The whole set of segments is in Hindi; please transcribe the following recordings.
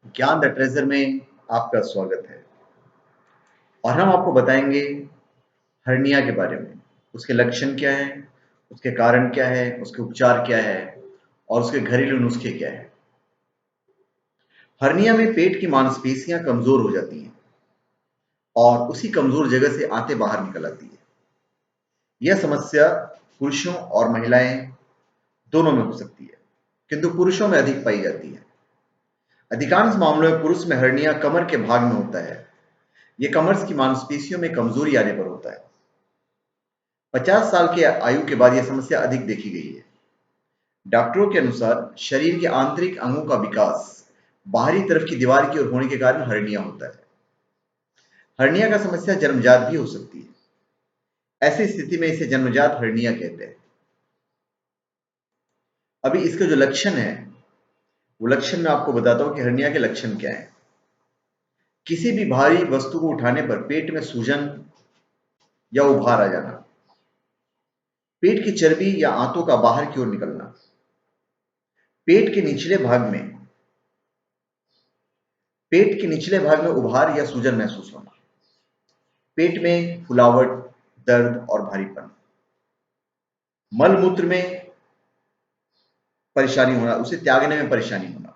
ज्ञान द ट्रेजर में आपका स्वागत है। और हम आपको बताएंगे हर्निया के बारे में। उसके लक्षण क्या हैं, उसके कारण क्या है, उसके उपचार क्या है और उसके घरेलू नुस्खे क्या है। हर्निया में पेट की मांसपेशियां कमजोर हो जाती हैं और उसी कमजोर जगह से आंतें बाहर निकल आती है। यह समस्या पुरुषों और महिलाएं दोनों में हो सकती है, किंतु पुरुषों में अधिक पाई जाती है। अधिकांश मामलों में पुरुष में हर्निया कमर के भाग में होता है। यह कमर की मांसपेशियों में कमजोरी आने पर होता है। 50 साल की आयु के बाद यह समस्या अधिक देखी गई है। डॉक्टरों के अनुसार शरीर के आंतरिक अंगों का विकास बाहरी तरफ की दीवार की ओर होने के कारण हर्निया होता है। हर्निया का समस्या जन्मजात भी हो सकती है। ऐसी स्थिति में इसे जन्मजात हर्निया कहते हैं। अभी इसके जो लक्षण है, वो लक्षण मैं आपको बताता हूं कि हर्निया के लक्षण क्या है। किसी भी भारी वस्तु को उठाने पर पेट में सूजन या उभार आ जाना, पेट की चर्बी या आंतों का बाहर की ओर निकलना, पेट के निचले भाग में उभार या सूजन महसूस होना, पेट में फुलावट, दर्द और भारीपन, मल मूत्र में परेशानी होना, उसे त्यागने में परेशानी होना,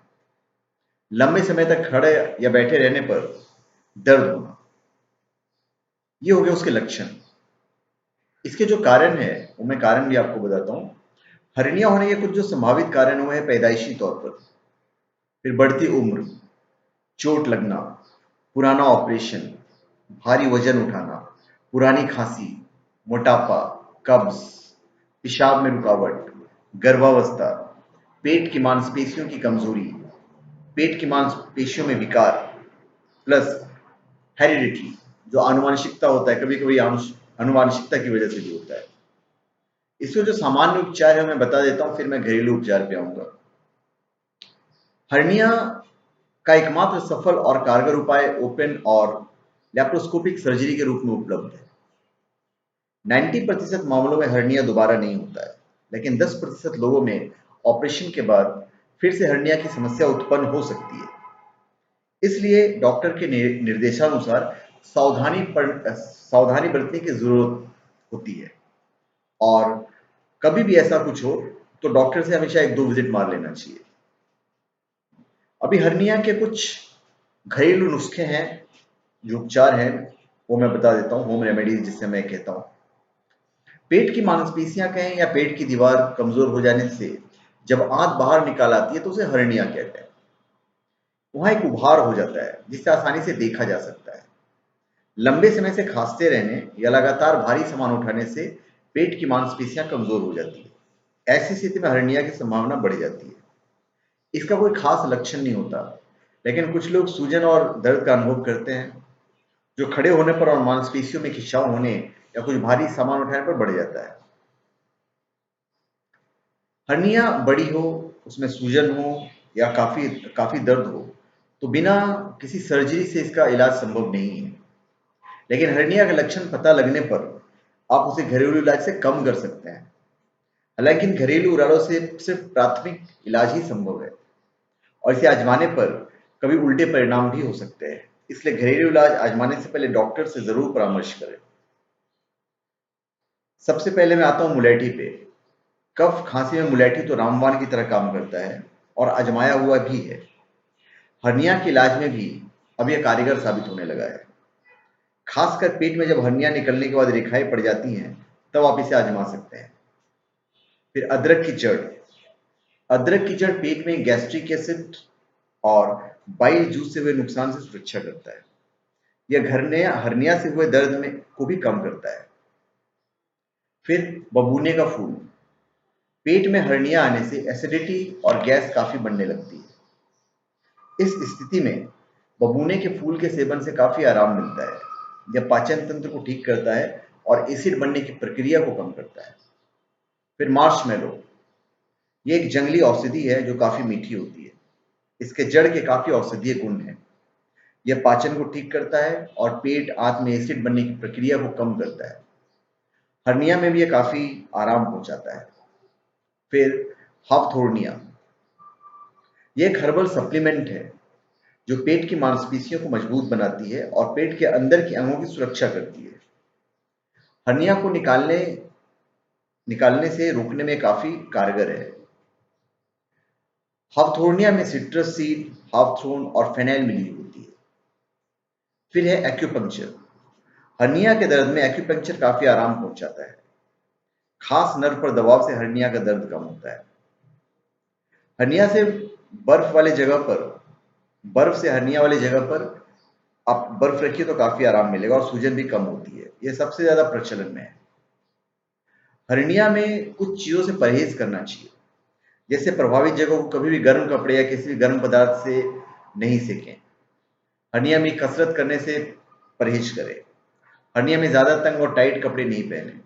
लंबे समय तक खड़े या बैठे रहने पर दर्द होना। ये हो गए उसके लक्षण। इसके जो कारण है वो मैं कारण भी आपको बताता हूं। हर्निया होने के कुछ जो संभावित कारण हुए हैं पैदाइशी तौर पर, फिर बढ़ती उम्र, चोट लगना, पुराना ऑपरेशन, भारी वजन उठाना, पुरानी खांसी, मोटापा, कब्ज, पेशाब में रुकावट, गर्भावस्था, पेट की मांसपेशियों की कमजोरी, पेट की मांसपेशियों में विकार, प्लस हेरिडिटी, जो आनुवंशिकता होता है, कभी कभी आनुवंशिकता की वजह से भी होता है। इसमें जो सामान्य उपचार है मैं बता देता हूं, फिर मैं घरेलू उपचार पे आऊंगा। हर्निया का एकमात्र सफल और कारगर उपाय ओपन और लैप्रोस्कोपिक सर्जरी के रूप में उपलब्ध है। 90% मामलों में हर्निया दोबारा नहीं होता है, लेकिन 10% लोगों में ऑपरेशन के बाद फिर से हर्निया की समस्या उत्पन्न हो सकती है। इसलिए डॉक्टर के निर्देशानुसार सावधानी बरतने की जरूरत होती है। और कभी भी ऐसा कुछ हो तो डॉक्टर से हमेशा 1-2 विजिट मार लेना चाहिए। अभी हर्निया के कुछ घरेलू नुस्खे हैं, जो उपचार हैं वो मैं बता देता हूँ। होम रेमेडीज जिससे मैं कहता हूँ, पेट की मांसपेशियां कहें या पेट की दीवार कमजोर हो जाने से जब आंत बाहर निकाल आती है तो उसे हर्निया कहते हैं। वहां एक उभार हो जाता है जिसे आसानी से देखा जा सकता है। लंबे समय से खांसते रहने या लगातार भारी सामान उठाने से पेट की मांसपेशियां कमजोर हो जाती है। ऐसी स्थिति में हर्निया की संभावना बढ़ जाती है। इसका कोई खास लक्षण नहीं होता, लेकिन कुछ लोग सूजन और दर्द का अनुभव करते हैं, जो खड़े होने पर और मांसपेशियों में खिंचाव होने या कुछ भारी सामान उठाने पर बढ़ जाता है। हर्निया बड़ी हो, उसमें सूजन हो या काफी काफी दर्द हो, तो बिना किसी सर्जरी से इसका इलाज संभव नहीं है। लेकिन हर्निया का लक्षण पता लगने पर आप उसे घरेलू इलाज से कम कर सकते हैं। हालांकि इन घरेलू उपायों से सिर्फ प्राथमिक इलाज ही संभव है और इसे आजमाने पर कभी उल्टे परिणाम भी हो सकते हैं। इसलिए घरेलू इलाज आजमाने से पहले डॉक्टर से जरूर परामर्श करें। सबसे पहले मैं आता हूं मुलेठी पे। कफ खांसी में मुलेठी तो रामबाण की तरह काम करता है और आजमाया हुआ भी है। हर्निया के इलाज में भी अब यह कारगर साबित होने लगा है। खासकर पेट में जब हर्निया निकलने के बाद रेखाएं पड़ जाती हैं, तब आप इसे आजमा सकते हैं। फिर अदरक की जड़। अदरक की जड़ पेट में गैस्ट्रिक एसिड और बाइल जूस से हुए नुकसान से सुरक्षा करता है। यह हर्निया से हुए दर्द में को भी कम करता है। फिर बबूने का फूल। पेट में हर्निया आने से एसिडिटी और गैस काफी बढ़ने लगती है। इस स्थिति में बबूने के फूल के सेवन से काफी आराम मिलता है। यह पाचन तंत्र को ठीक करता है और एसिड बनने की प्रक्रिया को कम करता है। फिर मार्शमेलो। ये एक जंगली औषधि है जो काफी मीठी होती है। इसके जड़ के काफी औषधीय गुण हैं। यह पाचन को ठीक करता है और पेट आंत में एसिड बनने की प्रक्रिया को कम करता है। हर्निया में भी यह काफी आराम पहुंचाता है। फिर हाफथोर्निया। यह एक हर्बल सप्लीमेंट है जो पेट की मांसपेशियों को मजबूत बनाती है और पेट के अंदर के अंगों की सुरक्षा करती है। हर्निया को निकालने से रोकने में काफी कारगर है। हाफथोर्निया में सिट्रस सीड, हाफथ्रोन और फेनाइल मिली होती है। फिर है एक्यूपंक्चर। हर्निया के दर्द में एक्यूपंक्चर काफी आराम पहुंचाता है। खास नर्व पर दबाव से हर्निया का दर्द कम होता है। हर्निया से बर्फ वाले जगह पर बर्फ से हर्निया वाली जगह पर आप बर्फ रखिए तो काफी आराम मिलेगा और सूजन भी कम होती है। यह सबसे ज्यादा प्रचलन में है। हर्निया में कुछ चीजों से परहेज करना चाहिए, जैसे प्रभावित जगह को कभी भी गर्म कपड़े या किसी भी गर्म पदार्थ से नहीं सेकें। हर्निया में कसरत करने से परहेज करें। हर्निया में ज्यादा तंग और टाइट कपड़े नहीं पहने।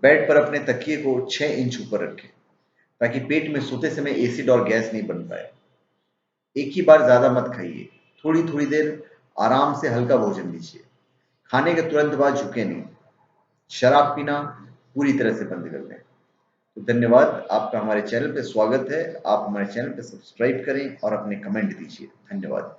बेड पर अपने तकिए को 6 इंच ऊपर रखें ताकि पेट में सोते समय एसिड और गैस नहीं बन पाए। एक ही बार ज्यादा मत खाइए। थोड़ी थोड़ी देर आराम से हल्का भोजन लीजिए। खाने के तुरंत बाद झुके नहीं। शराब पीना पूरी तरह से बंद कर दें। तो धन्यवाद, आपका हमारे चैनल पे स्वागत है। आप हमारे चैनल पे सब्सक्राइब करें और अपने कमेंट दीजिए। धन्यवाद।